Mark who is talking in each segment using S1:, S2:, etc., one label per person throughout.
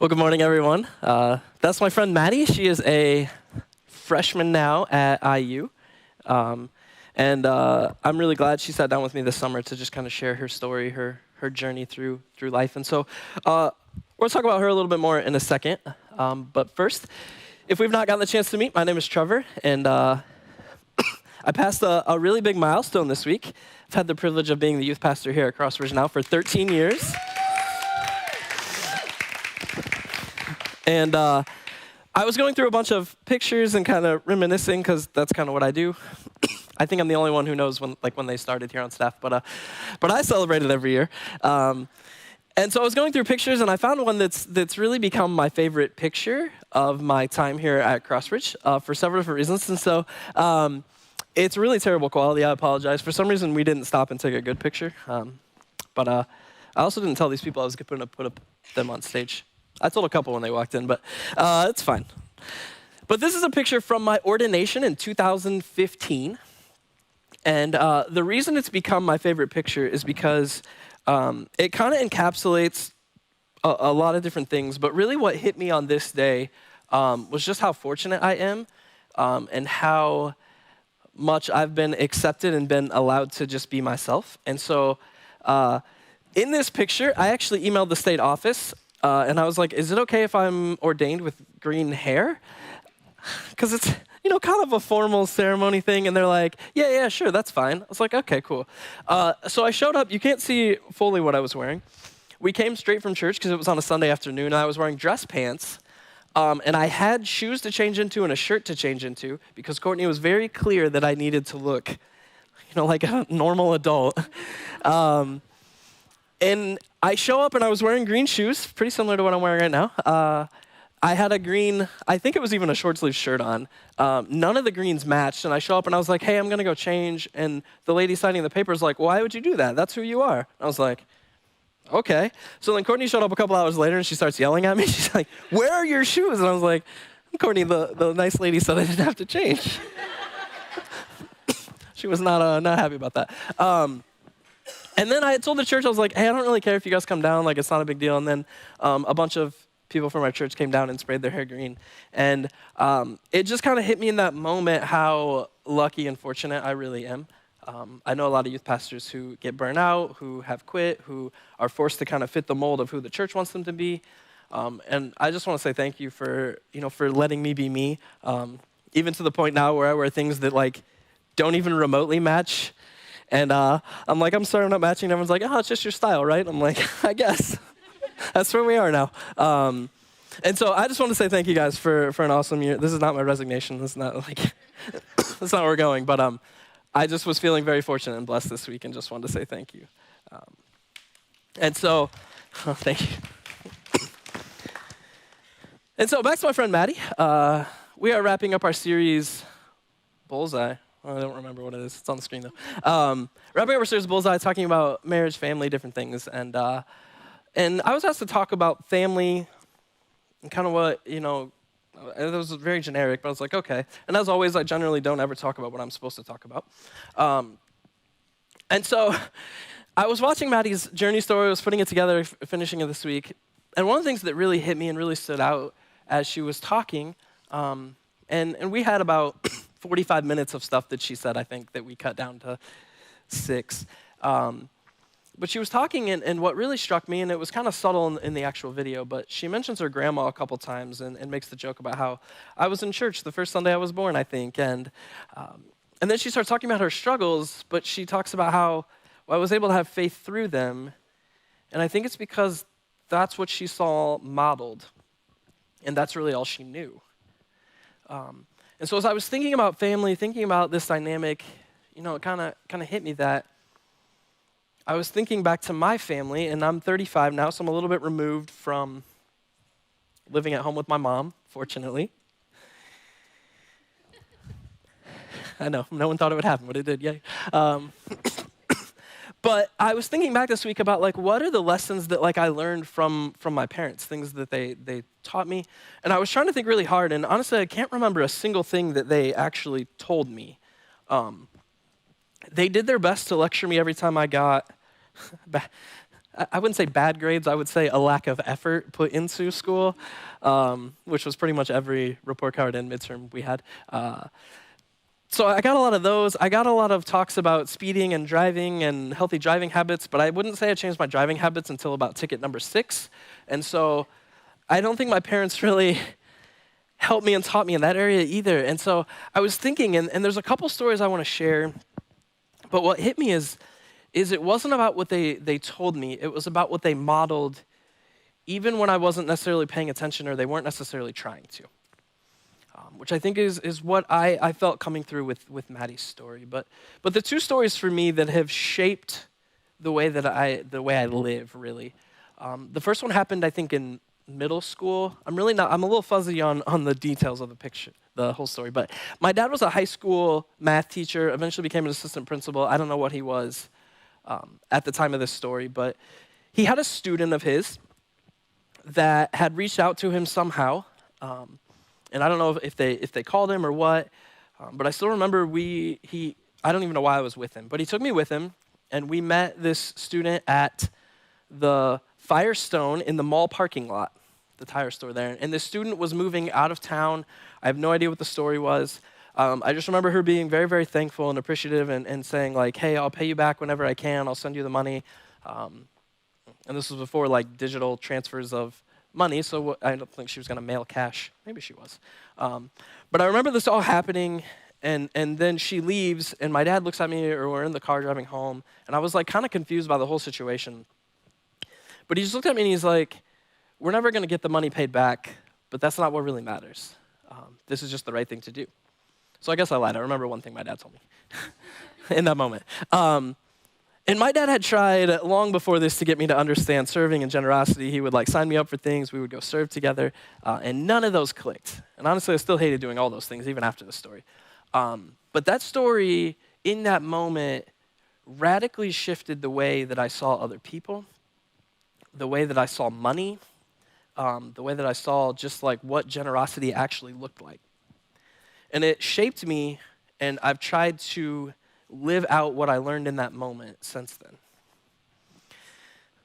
S1: Well, good morning, everyone. That's my friend Maddie. She is a freshman now at IU. And I'm really glad she sat down with me this summer to just kind of share her story, her journey through life. And so we'll talk about her a little bit more in a second. But first, if we've not gotten the chance to meet, my name is Trevor, and I passed a really big milestone this week. I've had the privilege of being the youth pastor here at Crossbridge now for 13 years. And I was going through a bunch of pictures and kind of reminiscing, because that's kind of what I do. I think I'm the only one who knows when they started here on staff, but I celebrate it every year. And so I was going through pictures, and I found one that's really become my favorite picture of my time here at Crossbridge for several different reasons. And so it's really terrible quality. I apologize. For some reason, we didn't stop and take a good picture. But I also didn't tell these people I was going to put them on stage. I told a couple when they walked in, but it's fine. But this is a picture from my ordination in 2015. And the reason it's become my favorite picture is because it kind of encapsulates a lot of different things. But really what hit me on this day was just how fortunate I am and how much I've been accepted and been allowed to just be myself. And so in this picture, I actually emailed the state office. And I was like, is it okay if I'm ordained with green hair? Because it's, kind of a formal ceremony thing. And they're like, yeah, sure, that's fine. I was like, okay, cool. So I showed up. You can't see fully what I was wearing. We came straight from church because it was on a Sunday afternoon. And I was wearing dress pants. And I had shoes to change into and a shirt to change into because Courtney was very clear that I needed to look, like a normal adult. And I show up and I was wearing green shoes, pretty similar to what I'm wearing right now. I had a green, I think it was even a short sleeve shirt on. None of the greens matched. And I show up and I was like, hey, I'm going to go change. And the lady signing the paper is like, why would you do that? That's who you are. And I was like, okay. So then Courtney showed up a couple hours later and she starts yelling at me. She's like, where are your shoes? And I was like, Courtney, the nice lady said I didn't have to change. She was not happy about that. And then I told the church, I was like, hey, I don't really care if you guys come down. Like, it's not a big deal. And then a bunch of people from our church came down and sprayed their hair green. And it just kind of hit me in that moment how lucky and fortunate I really am. I know a lot of youth pastors who get burnt out, who have quit, who are forced to kind of fit the mold of who the church wants them to be. And I just want to say thank you for letting me be me, even to the point now where I wear things that, don't even remotely match. And I'm like, I'm sorry I'm not matching. Everyone's like, oh, it's just your style, right? I'm like, I guess. That's where we are now. And so I just want to say thank you guys for an awesome year. This is not my resignation. This is not that's not where we're going. But I just was feeling very fortunate and blessed this week and just wanted to say thank you. And so, thank you. And so back to my friend Maddie. We are wrapping up our series, Bullseye. I don't remember what it is. It's on the screen, though. Wrapping up our series, Bullseye, talking about marriage, family, different things. And I was asked to talk about family and kind of what, it was very generic, but I was like, okay. And as always, I generally don't ever talk about what I'm supposed to talk about. And so I was watching Maddie's journey story. I was putting it together, finishing it this week. And one of the things that really hit me and really stood out as she was talking, and we had about 45 minutes of stuff that she said, I think, that we cut down to 6. But she was talking, and what really struck me, and it was kind of subtle in the actual video, but she mentions her grandma a couple times and makes the joke about how I was in church the first Sunday I was born, I think. And then she starts talking about her struggles, but she talks about how I was able to have faith through them. And I think it's because that's what she saw modeled, and that's really all she knew. And so as I was thinking about family, thinking about this dynamic, it kind of hit me that I was thinking back to my family, and I'm 35 now, so I'm a little bit removed from living at home with my mom, fortunately. I know, no one thought it would happen, but it did, yay. But I was thinking back this week about what are the lessons that I learned from my parents, things that they taught me. And I was trying to think really hard, and honestly, I can't remember a single thing that they actually told me. They did their best to lecture me every time I got I wouldn't say bad grades, I would say a lack of effort put into school, which was pretty much every report card and midterm we had. So I got a lot of those. I got a lot of talks about speeding and driving and healthy driving habits, but I wouldn't say I changed my driving habits until about ticket number 6. And so I don't think my parents really helped me and taught me in that area either. And so I was thinking, and there's a couple stories I want to share, but what hit me is it wasn't about what they told me, it was about what they modeled, even when I wasn't necessarily paying attention or they weren't necessarily trying to. Which I think is what I felt coming through with Maddie's story. But the two stories for me that have shaped the way I live, really. The first one happened, I think, in middle school. I'm a little fuzzy on the details of the picture, the whole story. But my dad was a high school math teacher, eventually became an assistant principal. I don't know what he was at the time of this story, but he had a student of his that had reached out to him somehow. And I don't know if they called him or what, but I still remember I don't even know why I was with him, but he took me with him, and we met this student at the Firestone in the mall parking lot, the tire store there. And this student was moving out of town. I have no idea what the story was. I just remember her being very, very thankful and appreciative and saying like, hey, I'll pay you back whenever I can. I'll send you the money. And this was before like digital transfers of money, so I don't think she was going to mail cash. Maybe she was. But I remember this all happening, and then she leaves, and my dad looks at me, or we're in the car driving home, and I was like kind of confused by the whole situation. But he just looked at me and he's like, we're never going to get the money paid back, but that's not what really matters. This is just the right thing to do. So I guess I lied. I remember one thing my dad told me in that moment. And my dad had tried long before this to get me to understand serving and generosity. He would like sign me up for things. We would go serve together, and none of those clicked. And honestly, I still hated doing all those things, even after the story. But that story, in that moment, radically shifted the way that I saw other people, the way that I saw money, the way that I saw just like what generosity actually looked like. And it shaped me, and I've tried to live out what I learned in that moment since then.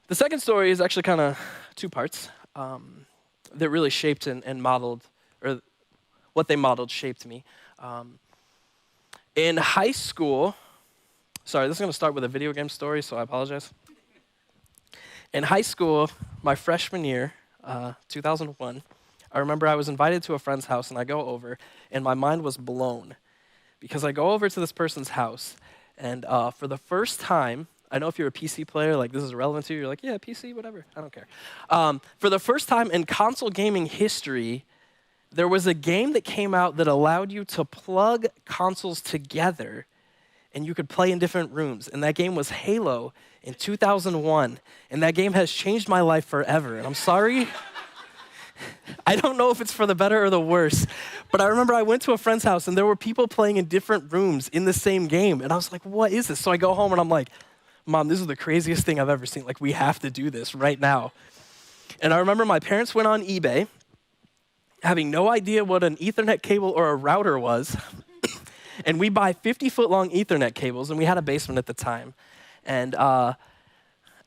S1: The second story is actually kind of two parts that really shaped and modeled, or what they modeled shaped me. In high school, sorry, this is going to start with a video game story, so I apologize. In high school, my freshman year, 2001, I remember I was invited to a friend's house, and I go over, and my mind was blown. Because I go over to this person's house, and for the first time, I know if you're a PC player, like this is relevant to you, you're like, yeah, PC, whatever, I don't care. For the first time in console gaming history, there was a game that came out that allowed you to plug consoles together, and you could play in different rooms. And that game was Halo in 2001, and that game has changed my life forever. And I'm sorry. I don't know if it's for the better or the worse, but I remember I went to a friend's house and there were people playing in different rooms in the same game. And I was like, what is this? So I go home and I'm like, Mom, this is the craziest thing I've ever seen. Like, we have to do this right now. And I remember my parents went on eBay, having no idea what an Ethernet cable or a router was. And we buy 50-foot long Ethernet cables, and we had a basement at the time. And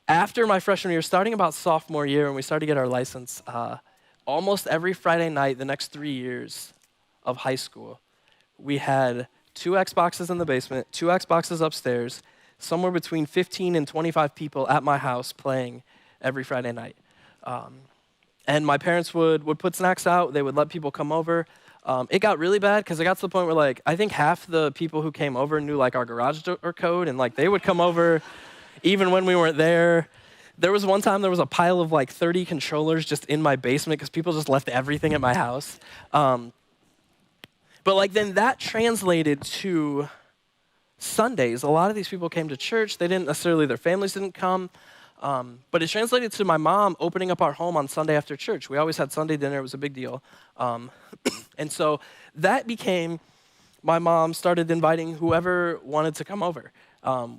S1: after my freshman year, starting about sophomore year, when we started to get our license, almost every Friday night the next 3 years of high school, we had 2 Xboxes in the basement, 2 Xboxes upstairs, somewhere between 15 and 25 people at my house playing every Friday night. And my parents would put snacks out. They would let people come over. It got really bad because it got to the point where, like, I think half the people who came over knew, like, our garage door code, and, like, they would come over even when we weren't there. There was one time there was a pile of like 30 controllers just in my basement because people just left everything at my house. But like then that translated to Sundays. A lot of these people came to church. They didn't necessarily, their families didn't come. But it translated to my mom opening up our home on Sunday after church. We always had Sunday dinner. It was a big deal. And so that became, my mom started inviting whoever wanted to come over.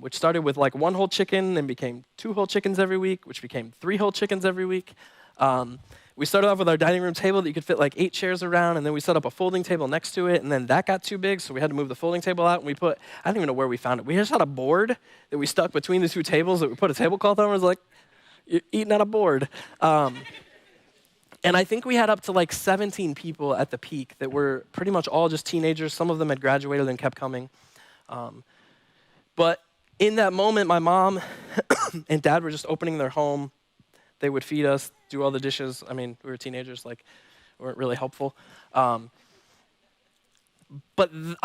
S1: Which started with like 1 whole chicken and became 2 whole chickens every week, which became 3 whole chickens every week. We started off with our dining room table that you could fit like 8 chairs around, and then we set up a folding table next to it, and then that got too big, so we had to move the folding table out, and we put, I don't even know where we found it. We just had a board that we stuck between the 2 tables that we put a tablecloth on, and was like, You're eating at a board. And I think we had up to like 17 people at the peak that were pretty much all just teenagers. Some of them had graduated and kept coming. But in that moment, my mom and dad were just opening their home. They would feed us, do all the dishes. I mean, we were teenagers, like, weren't really helpful. But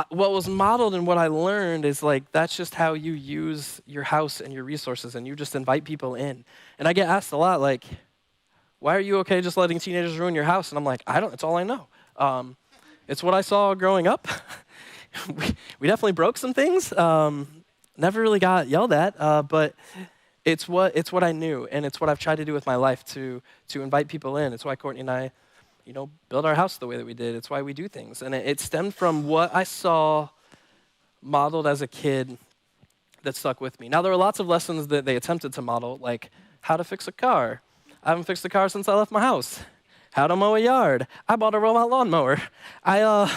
S1: what was modeled and what I learned is like, that's just how you use your house and your resources, and you just invite people in. And I get asked a lot, like, why are you okay just letting teenagers ruin your house? And I'm like, it's all I know. It's what I saw growing up. we definitely broke some things. Never really got yelled at, but it's what I knew, and it's what I've tried to do with my life to invite people in. It's why Courtney and I, build our house the way that we did. It's why we do things. And it stemmed from what I saw modeled as a kid that stuck with me. Now, there were lots of lessons that they attempted to model, like how to fix a car. I haven't fixed a car since I left my house. How to mow a yard. I bought a robot lawnmower. I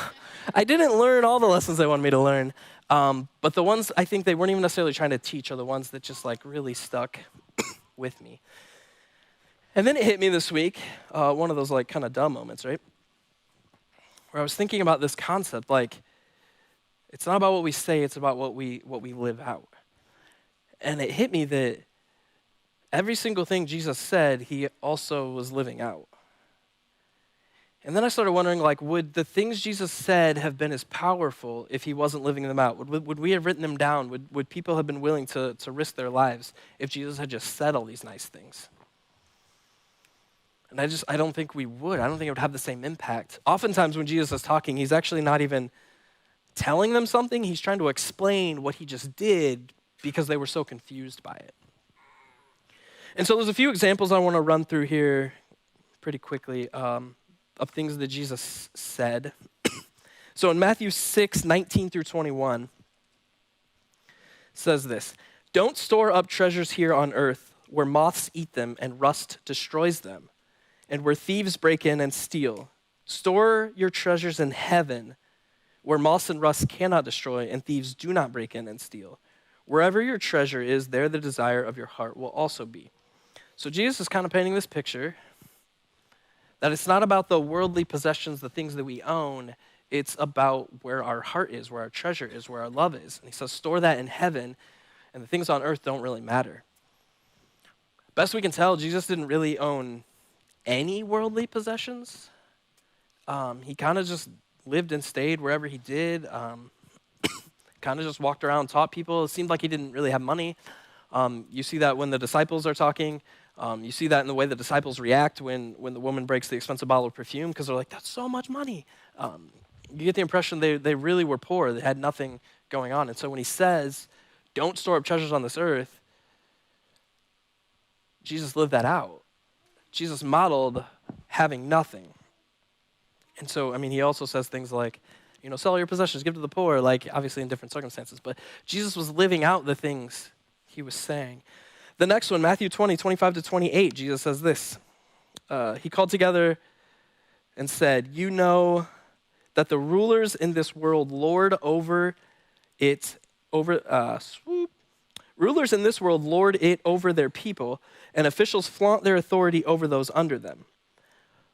S1: didn't learn all the lessons they wanted me to learn, but the ones I think they weren't even necessarily trying to teach are the ones that just like really stuck with me. And then it hit me this week, one of those like kind of dumb moments, right? Where I was thinking about this concept, like, it's not about what we say, it's about what we live out. And it hit me that every single thing Jesus said, he also was living out. And then I started wondering, like, would the things Jesus said have been as powerful if he wasn't living them out? Would we have written them down? Would people have been willing to risk their lives if Jesus had just said all these nice things? And I don't think we would. I don't think it would have the same impact. Oftentimes when Jesus is talking, he's actually not even telling them something. He's trying to explain what he just did because they were so confused by it. And so there's a few examples I want to run through here pretty quickly of things that Jesus said. So in Matthew 6:19 through 21, says this: "Don't store up treasures here on earth where moths eat them and rust destroys them, and where thieves break in and steal. Store your treasures in heaven where moths and rust cannot destroy and thieves do not break in and steal. Wherever your treasure is, there the desire of your heart will also be." So Jesus is kind of painting this picture that it's not about the worldly possessions, the things that we own. It's about where our heart is, where our treasure is, where our love is. And he says, store that in heaven, and the things on earth don't really matter. Best we can tell, Jesus didn't really own any worldly possessions. He kind of just lived and stayed wherever he did. Kind of just walked around, taught people. It seemed like he didn't really have money. You see that when the disciples are talking. You see that in the way the disciples react when the woman breaks the expensive bottle of perfume, because they're like, that's so much money. You get the impression they really were poor. They had nothing going on. And so when he says, don't store up treasures on this earth, Jesus lived that out. Jesus modeled having nothing. And so, he also says things like, sell your possessions, give to the poor, like obviously in different circumstances. But Jesus was living out the things he was saying. The next one, Matthew 20:25 to 28, Jesus says this. He called together and said, "You know that the rulers in this world lord over it, rulers in this world lord it over their people, and officials flaunt their authority over those under them.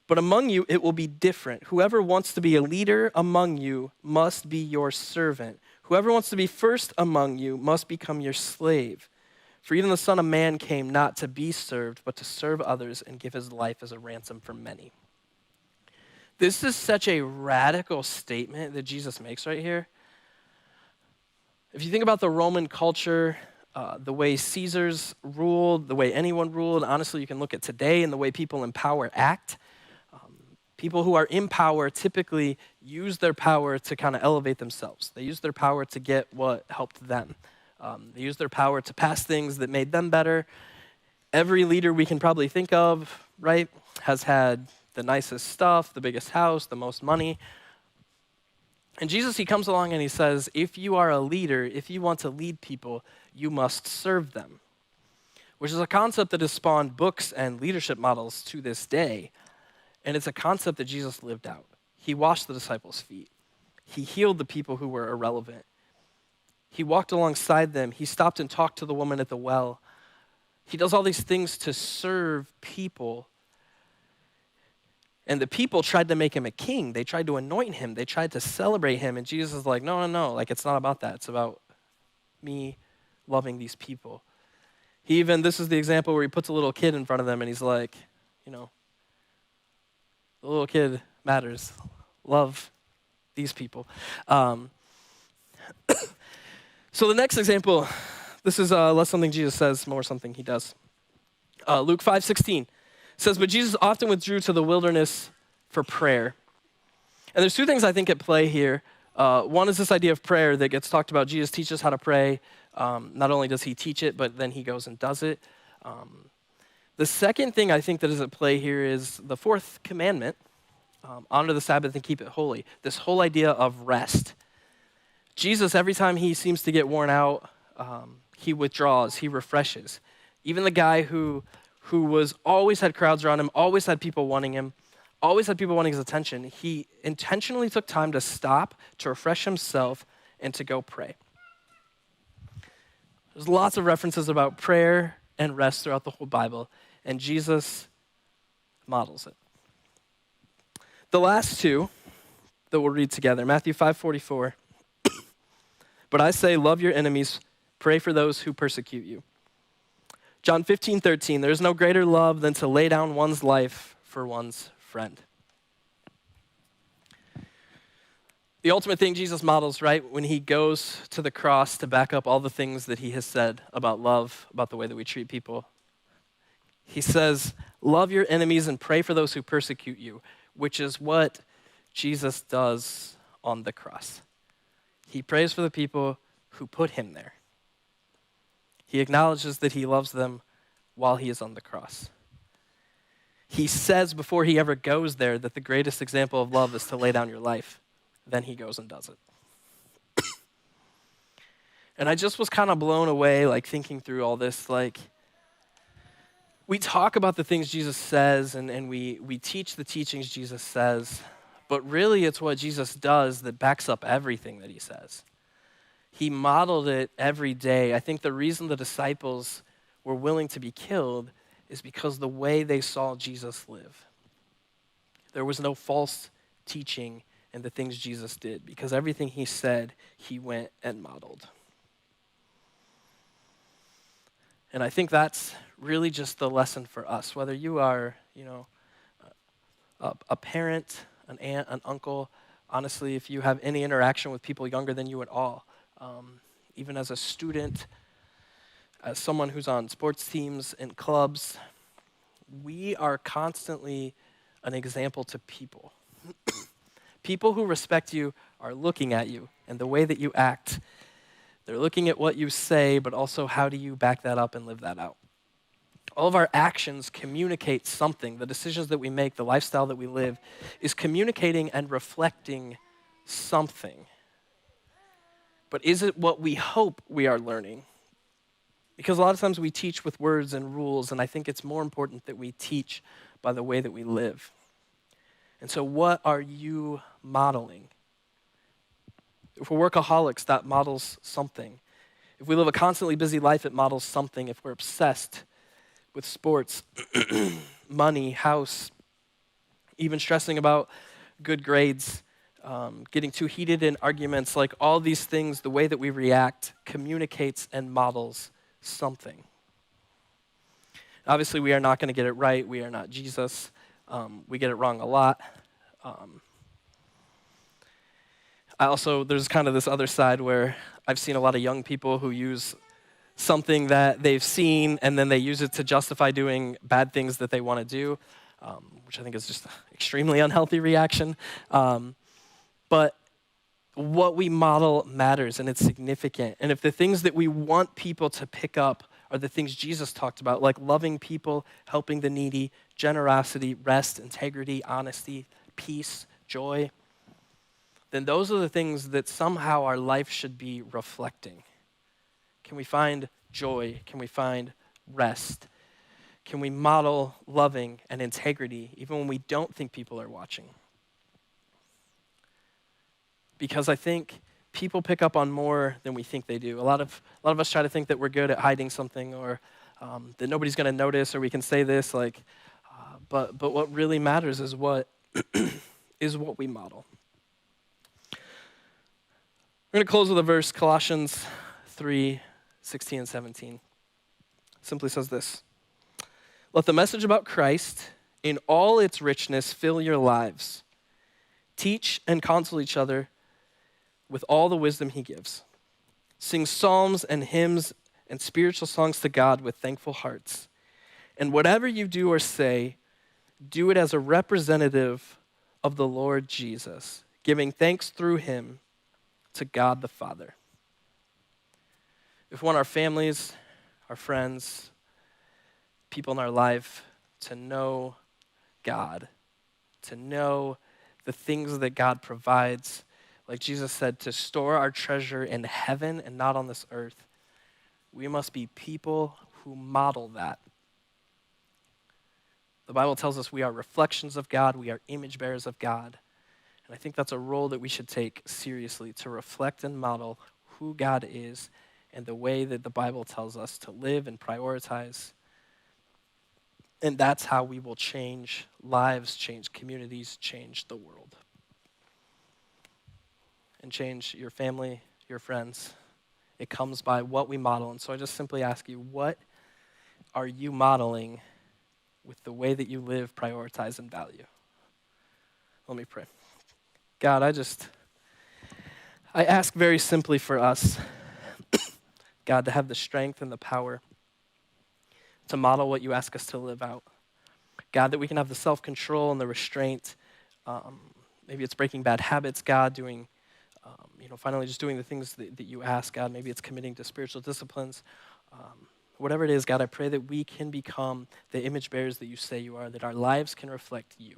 S1: But among you it will be different. Whoever wants to be a leader among you must be your servant. Whoever wants to be first among you must become your slave. For even the Son of Man came not to be served, but to serve others and give his life as a ransom for many." This is such a radical statement that Jesus makes right here. If you think about the Roman culture, the way Caesars ruled, the way anyone ruled, honestly, you can look at today and the way people in power act. People who are in power typically use their power to kind of elevate themselves. They use their power to get what helped them. They use their power to pass things that made them better. Every leader we can probably think of, right, has had the nicest stuff, the biggest house, the most money. And Jesus, he comes along and he says, if you are a leader, if you want to lead people, you must serve them, which is a concept that has spawned books and leadership models to this day. And it's a concept that Jesus lived out. He washed the disciples' feet. He healed the people who were irrelevant. He walked alongside them. He stopped and talked to the woman at the well. He does all these things to serve people. And the people tried to make him a king. They tried to anoint him. They tried to celebrate him. And Jesus is like, no. Like, it's not about that. It's about me loving these people. This is the example where he puts a little kid in front of them and he's like, the little kid matters. Love these people. So the next example, this is less something Jesus says, more something he does. Luke 5:16 says, but Jesus often withdrew to the wilderness for prayer. And there's two things I think at play here. One is this idea of prayer that gets talked about. Jesus teaches how to pray. Not only does he teach it, but then he goes and does it. The second thing I think that is at play here is the fourth commandment, honor the Sabbath and keep it holy. This whole idea of rest. Jesus, every time he seems to get worn out, he withdraws, he refreshes. Even the guy who was always had crowds around him, always had people wanting him, always had people wanting his attention, he intentionally took time to stop, to refresh himself, and to go pray. There's lots of references about prayer and rest throughout the whole Bible, and Jesus models it. The last two that we'll read together, Matthew 5:44. But I say, love your enemies, pray for those who persecute you. John 15:13, there is no greater love than to lay down one's life for one's friend. The ultimate thing Jesus models, right, when he goes to the cross to back up all the things that he has said about love, about the way that we treat people. He says, love your enemies and pray for those who persecute you, which is what Jesus does on the cross. He prays for the people who put him there. He acknowledges that he loves them while he is on the cross. He says before he ever goes there that the greatest example of love is to lay down your life. Then he goes and does it. And I just was kind of blown away, like thinking through all this. Like, we talk about the things Jesus says and we teach the teachings Jesus says, but really it's what Jesus does that backs up everything that he says. He modeled it every day. I think the reason the disciples were willing to be killed is because the way they saw Jesus live. There was no false teaching in the things Jesus did because everything he said, he went and modeled. And I think that's really just the lesson for us. Whether you are, a parent, an aunt, an uncle, honestly, if you have any interaction with people younger than you at all, even as a student, as someone who's on sports teams and clubs, we are constantly an example to people. People who respect you are looking at you and the way that you act. They're looking at what you say, but also how do you back that up and live that out. All of our actions communicate something. The decisions that we make, the lifestyle that we live, is communicating and reflecting something. But is it what we hope we are learning? Because a lot of times we teach with words and rules, and I think it's more important that we teach by the way that we live. And so what are you modeling? If we're workaholics, that models something. If we live a constantly busy life, it models something. If we're obsessed with sports, money, house, even stressing about good grades, getting too heated in arguments, like all these things, the way that we react communicates and models something. Obviously, we are not going to get it right. We are not Jesus. We get it wrong a lot. There's kind of this other side where I've seen a lot of young people who use something that they've seen and then they use it to justify doing bad things that they want to do, which I think is just an extremely unhealthy reaction. But what we model matters and it's significant. And if the things that we want people to pick up are the things Jesus talked about, like loving people, helping the needy, generosity, rest, integrity, honesty, peace, joy, then those are the things that somehow our life should be reflecting. Can we find joy? Can we find rest? Can we model loving and integrity even when we don't think people are watching? Because I think people pick up on more than we think they do. A lot of us try to think that we're good at hiding something or that nobody's going to notice, or we can say this like, but what really matters is what is what we model. We're going to close with a verse, Colossians 3:16 and 17. Simply says this: "Let the message about Christ in all its richness fill your lives. Teach and counsel each other with all the wisdom he gives. Sing psalms and hymns and spiritual songs to God with thankful hearts. And whatever you do or say, do it as a representative of the Lord Jesus, giving thanks through him to God the Father." If we want our families, our friends, people in our life to know God, to know the things that God provides, like Jesus said, to store our treasure in heaven and not on this earth, we must be people who model that. The Bible tells us we are reflections of God, we are image bearers of God. And I think that's a role that we should take seriously, to reflect and model who God is and the way that the Bible tells us to live and prioritize. And that's how we will change lives, change communities, change the world. And change your family, your friends. It comes by what we model. And so I just simply ask you, what are you modeling with the way that you live, prioritize, and value? Let me pray. God, I ask very simply for us, God, to have the strength and the power to model what you ask us to live out. God, that we can have the self-control and the restraint. Maybe it's breaking bad habits, God, doing, finally just doing the things that you ask, God. Maybe it's committing to spiritual disciplines. Whatever it is, God, I pray that we can become the image bearers that you say you are, that our lives can reflect you.